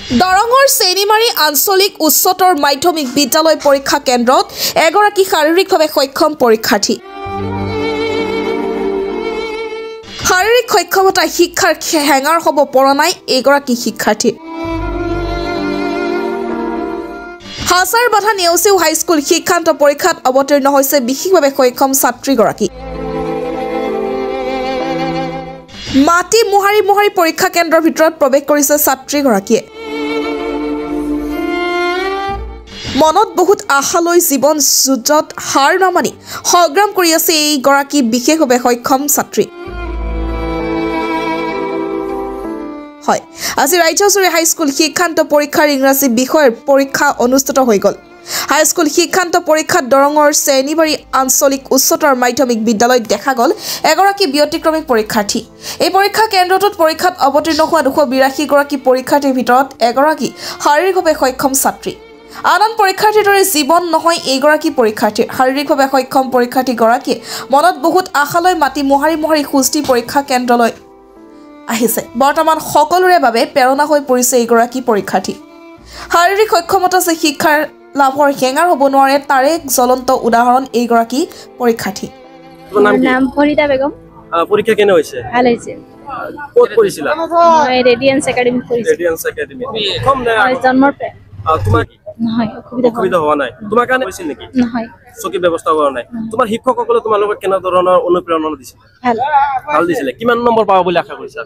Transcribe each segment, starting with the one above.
দৰঙৰ চেনিমাৰী আঞ্চলিক উচ্চতৰ মাধ্যমিক বিদ্যালয় পৰীক্ষা কেন্দ্ৰত এগৰাকী শাৰীৰিকভাৱে সক্ষম পৰীক্ষাৰ্থী। শাৰীৰিক সক্ষমতা শিক্ষাৰ হেঙাৰ হ'ব পৰা নাই এগৰাকী শিক্ষাৰ্থী। হাছাৰ বাধা নেওচিও হাইস্কুল শিক্ষান্ত পৰীক্ষাত অৱতীৰ্ণ হৈছে বিশেষভাৱে সক্ষম ছাত্ৰীগৰাকী। মাটি মোহাৰি মোহাৰি পৰীক্ষা কেন্দ্ৰৰ ভিতৰত প্ৰৱেশ কৰিছে ছাত্ৰীগৰাকীয়ে। মনত বহুত আশা লৈ জীৱন যুঁজত হাৰ নামানি সংগ্ৰাম কৰি আছে এইগৰাকী বিশেষভাৱে সক্ষম ছাত্ৰী। হয়, আজি ৰাজ্যজুৰি হাইস্কুল শিক্ষান্ত পৰীক্ষাৰ ইংৰাজী বিষয়ৰ পৰীক্ষা অনুষ্ঠিত হৈ গ'ল। হাইস্কুল শিক্ষান্ত পৰীক্ষাত দৰঙৰ চেনিবাৰী আঞ্চলিক উচ্চতৰ মাধ্যমিক বিদ্যালয়ত দেখা গ'ল এগৰাকী ব্যতিক্ৰমী পৰীক্ষাৰ্থী। এই পৰীক্ষা কেন্দ্ৰটোত পৰীক্ষাত অৱতীৰ্ণ হোৱা 282গৰাকী পৰীক্ষাৰ্থীৰ ভিতৰত এগৰাকী শাৰীৰিকভাৱে সক্ষম ছাত্ৰী। আন পৰীক্ষাৰ্থীৰ দৰে জীৱন নহয় এইগৰাকী পৰীক্ষাৰ্থীৰ। শাৰীৰিকভাৱে সক্ষম পৰীক্ষাৰ্থীগৰাকীয়ে মনত বহুত আশা লৈ মাটি মোহাৰি মোহাৰি সুস্থি পৰীক্ষা কেন্দ্ৰলৈ আহিছে। বৰ্তমান সকলোৰে বাবে প্ৰেৰণা হৈ পৰিছে এইগৰাকী পৰীক্ষাৰ্থী। শাৰীৰিক সক্ষমতা যে শিক্ষাৰ লাভৰ হেঙাৰ হ'ব নোৱাৰে তাৰে এক জ্বলন্ত উদাহৰণ এইগৰাকী পৰীক্ষাৰ্থী। নাম ফৰিদা বেগম। পৰীক্ষা কেনে হৈছে? ভাল হৈছে। ক'ত কৰিছিলা? মই ৰেডিয়েন্স একাডেমি কৰিছোঁ। Radiance academy. কম নে জন্মৰ পৰা? তোমাৰ নহয়, অসুবিধা হোৱা নাই। তোমাৰ কাৰণে হৈছিল নেকি? নহয়। চকী ব্যৱস্থা কৰা নাই। তোমাৰ শিক্ষকসকলে তোমালোকক কেনে ধৰণৰ অনুপ্ৰেৰণা দিছিল? ভাল দিছিলে। কিমান নম্বৰ পাবা বুলি আশা কৰিছা?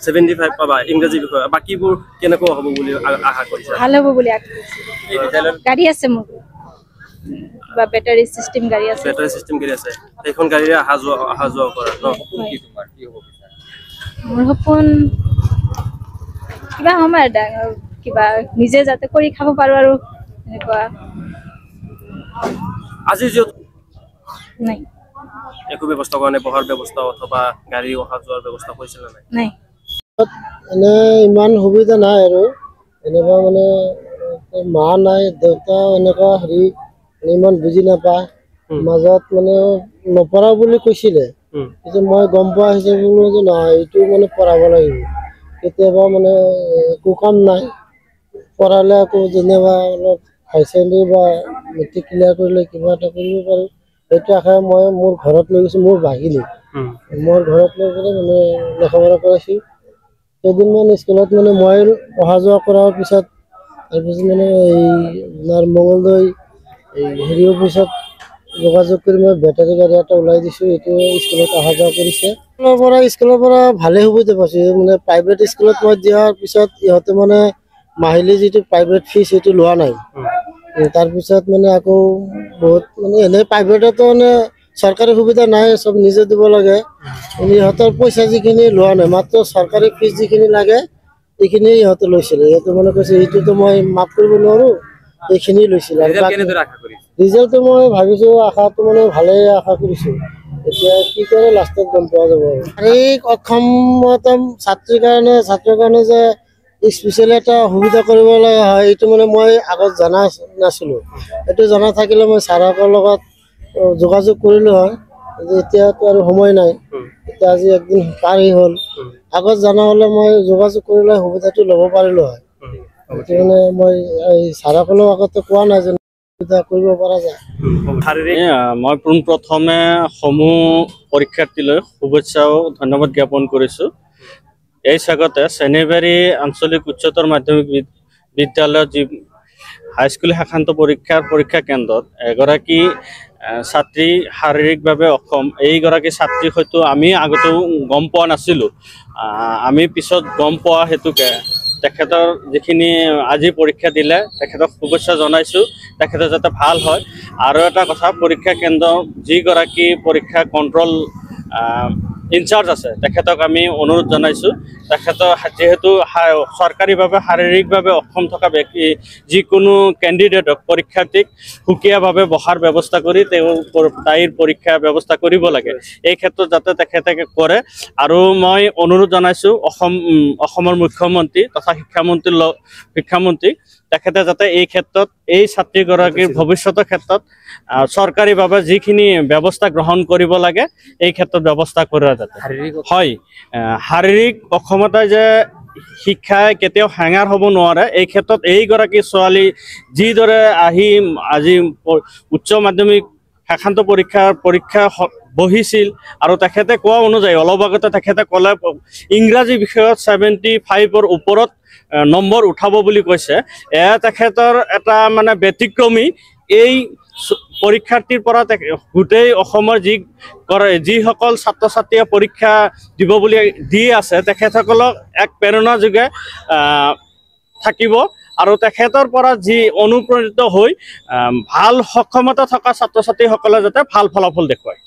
75 পাবা ইংৰাজী বিষয়। বাকিবোৰ কেনেকুৱা হ'ব বুলি আশা কৰিছা? ভাল হ'ব বুলি আশা কৰিছোঁ। গাড়ী আছে মোৰ। বা বেটাৰী চিষ্টেম গাড়ী আছে। বেটাৰী চিষ্টেম গাড়ী আছে। এইখন গাড়ীৰে অহা যোৱা কৰা ন? কি তোমাৰ কি হ'ব বিচাৰা? মোৰ সপোন কিবা সময় কিবা নিজে যাতে কৰি খাব পাৰো আৰু এনেকুৱা। আজি যিহেতু নাই একো ব্যৱস্থা কৰা নাই, পঢ়াৰ ব্যৱস্থা অথবা গাড়ী অহা যোৱাৰ ব্যৱস্থা কৰিছিল নাই? নাই। এনে ইমান সুবিধা নাই আৰু এনেকুৱা মানে মা নাই, দেউতা এনেকুৱা হেৰি ইমান বুজি নাপায়। মাজত মানে নপঢ়া বুলি কৈছিলে, কিন্তু মই গম পোৱা হিচাপে যে নহয় এইটো মানে পঢ়াব লাগিব। কেতিয়াবা মানে একো কাম নাই, পঢ়ালে আকৌ যেনিবা অলপ হাই ছেকেণ্ডেৰী বা মেট্ৰিক ক্লিয়াৰ কৰিলে কিবা এটা কৰিব পাৰোঁ। সেইটো আশাৰে মই মোৰ ঘৰত লৈ গৈছোঁ। মোৰ বাহিনী মোৰ ঘৰত লৈ পেলাই মানে লেখা-পঢ়া কৰাইছোঁ। কেইদিনমান স্কুলত মানে মই অহা যোৱা কৰাৰ পিছত তাৰপিছত মানে এই আপোনাৰ মঙলদৈ এই হেৰি অফিচত যোগাযোগ কৰি মই বেটাৰী গাড়ী এটা ওলাই দিছোঁ। এইটো স্কুলত অহা যোৱা কৰিছে। স্কুলৰ পৰা ভালেই সুবিধা পাইছোঁ। মানে প্ৰাইভেট স্কুলত মই দিয়াৰ পিছত ইহঁতে মানে মাহিলী যিটো প্ৰাইভেট ফিজ সেইটো লোৱা নাই। তাৰপিছত মানে আকৌ বহুত মানে এনেই প্ৰাইভেটতো মানে চৰকাৰী সুবিধা নাই, চব নিজে দিব লাগে। ইহঁতৰ পইচা যিখিনি লোৱা নাই, মাত্ৰ চৰকাৰী ফিজ যিখিনি লাগে এইখিনি ইহঁতে লৈছিলে। ইহঁতে মানে কৈছে এইটোতো মই মাফ কৰিব নোৱাৰোঁ, এইখিনি লৈছিলে। ৰিজাল্টটো মই ভাবিছোঁ আশাটো মানে ভালেই আশা কৰিছোঁ। এতিয়া কি কৰে লাষ্টত গম পোৱা যাব। শাৰীৰিক অক্ষমতা ছাত্ৰীৰ কাৰণে যে স্পেচিয়েল এটা সুবিধা কৰিব লগা হয় এইটো মানে মই আগত জনা নাছিলোঁ। এইটো জনা থাকিলে মই ছাৰহঁতৰ লগত যোগাযোগ কৰিলোঁ হয়। এতিয়াতো আৰু সময় নাই। এতিয়া আজি একদিন পাৰি হ'ল। আগত জনা হ'লে মই যোগাযোগ কৰিলে সুবিধাটো ল'ব পাৰিলোঁ হয়। সেইটো মানে মই এই ছাৰসকলেও আগতে কোৱা নাই যে সুবিধা কৰিব পৰা যায়। মই পোনপ্ৰথমে সমূহ পৰীক্ষাৰ্থীলৈ শুভেচ্ছা আৰু ধন্যবাদ জ্ঞাপন কৰিছোঁ। এই স্বাগতে চেনিবাৰী আঞ্চলিক উচ্চতৰ মাধ্যমিক বিদ্যালয়ত যি হাইস্কুল শাখান্ত পৰীক্ষা কেন্দ্ৰত এগৰাকী ছাত্ৰী শাৰীৰিকভাৱে অক্ষম, এইগৰাকী ছাত্ৰীক হয়তো আমি আগতেও গম পোৱা নাছিলোঁ। আমি পিছত গম পোৱা হেতুকে তেখেতৰ যিখিনি আজি পৰীক্ষা দিলে তেখেতক শুভেচ্ছা জনাইছোঁ। তেখেতে যাতে ভাল হয়। আৰু এটা কথা, পৰীক্ষা কেন্দ্ৰ যিগৰাকী পৰীক্ষা কণ্ট্ৰল ইনচাৰ্জ আছে তেখেতক আমি অনুৰোধ জনাইছোঁ, তেখেতৰ যিহেতু চৰকাৰীভাৱে শাৰীৰিকভাৱে অক্ষম থকা ব্যক্তি যিকোনো কেণ্ডিডেটক পৰীক্ষাৰ্থীক সুকীয়াভাৱে বহাৰ ব্যৱস্থা কৰি তাইৰ পৰীক্ষা ব্যৱস্থা কৰিব লাগে। এই ক্ষেত্ৰত যাতে তেখেতে কৰে। আৰু মই অনুৰোধ জনাইছোঁ অসমৰ মুখ্যমন্ত্ৰী তথা শিক্ষামন্ত্ৰী তেখেতে যাতে এই ক্ষেত্ৰত এই ছাত্ৰীগৰাকীৰ ভৱিষ্যতৰ ক্ষেত্ৰত চৰকাৰীভাৱে যিখিনি ব্যৱস্থা গ্ৰহণ কৰিব লাগে এই ক্ষেত্ৰত ব্যৱস্থা কৰা যাতে হয়। শাৰীৰিক অক্ষমতাই যে শিক্ষাই কেতিয়াও হেঙাৰ হ'ব নোৱাৰে। এই ক্ষেত্ৰত এইগৰাকী ছোৱালী যিদৰে আহি আজি উচ্চ মাধ্যমিক শাখান্ত পৰীক্ষা বহিছিল আৰু তেখেতে কোৱা অনুযায়ী অলপ আগতে তেখেতে ক'লে ইংৰাজী বিষয়ত 75ৰ ওপৰত নম্বৰ উঠাব বুলি কৈছে। এয়া তেখেতৰ এটা মানে ব্যতিক্ৰমী। এই পৰীক্ষাৰ্থীৰ পৰা গোটেই অসমৰ যিসকল ছাত্ৰ ছাত্ৰীয়ে পৰীক্ষা দিব বুলি দি আছে তেখেতসকলক এক প্ৰেৰণা যোগে থাকিব আৰু তেখেতৰ পৰা যি অনুপ্ৰাণিত হৈ ভাল সক্ষমতা থকা ছাত্ৰ ছাত্ৰীসকলে যাতে ভাল ফলাফল দেখুৱায়।